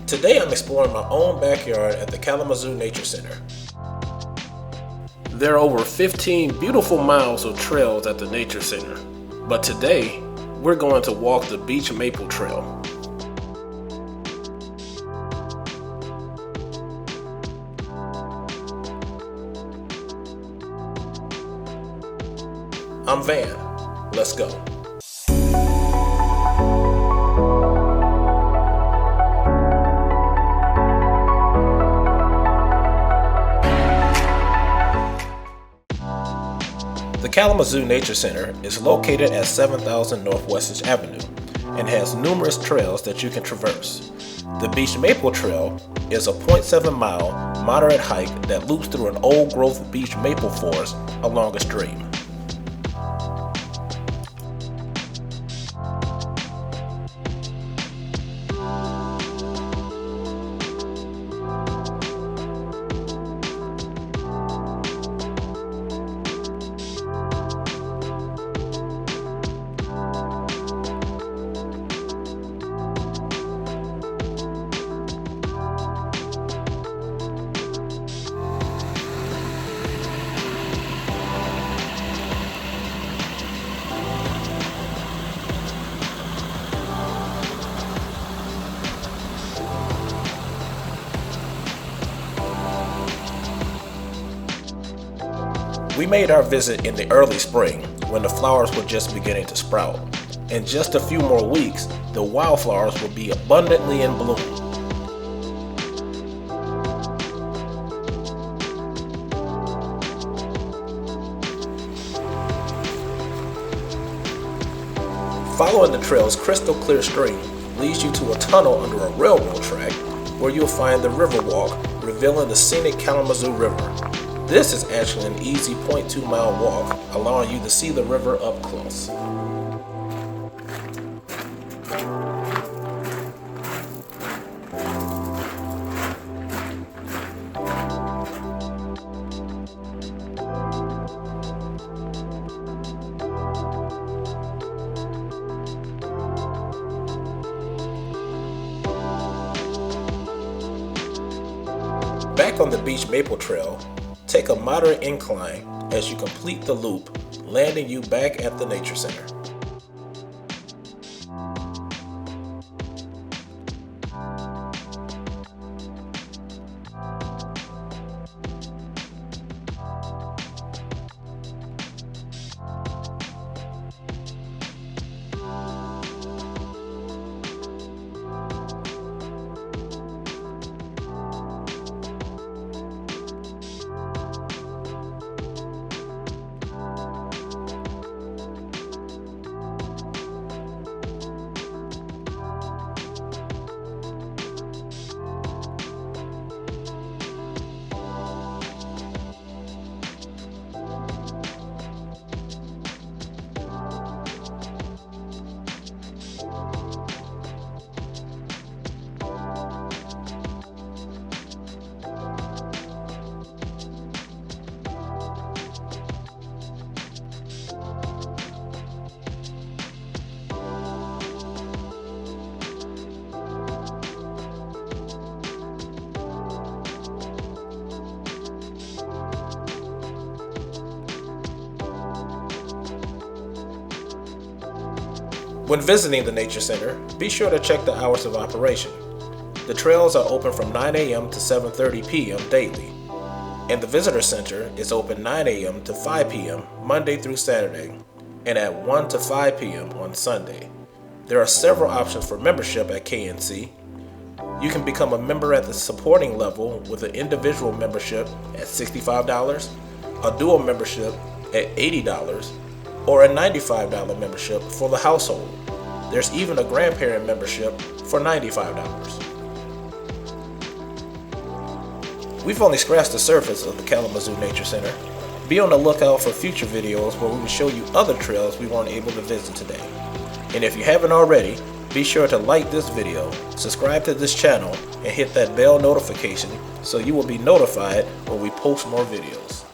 Today I'm exploring my own backyard at the Kalamazoo Nature Center. There are over 15 beautiful miles of trails at the Nature Center, but today we're going to walk the Beech Maple Trail. I'm Van. Let's go. The Kalamazoo Nature Center is located at 7000 North Westnedge Avenue and has numerous trails that you can traverse. The Beech Maple Trail is a 0.7 mile moderate hike that loops through an old growth beech maple forest along a stream. We made our visit in the early spring when the flowers were just beginning to sprout. In just a few more weeks, the wildflowers will be abundantly in bloom. Following the trail's crystal clear stream leads you to a tunnel under a railroad track where you'll find the Riverwalk, revealing the scenic Kalamazoo River. This is actually an easy 0.2 mile walk, allowing you to see the river up close. Back on the Beech Maple Trail, take a moderate incline as you complete the loop, landing you back at the Nature Center. When visiting the Nature Center, be sure to check the hours of operation. The trails are open from 9 a.m. to 7:30 p.m. daily, and the Visitor Center is open 9 a.m. to 5 p.m. Monday through Saturday, and at 1 to 5 p.m. on Sunday. There are several options for membership at KNC. You can become a member at the supporting level with an individual membership at $65, a dual membership at $80, or a $95 membership for the household. There's even a grandparent membership for $95. We've only scratched the surface of the Kalamazoo Nature Center. Be on the lookout for future videos where we will show you other trails we weren't able to visit today. And if you haven't already, be sure to like this video, subscribe to this channel, and hit that bell notification so you will be notified when we post more videos.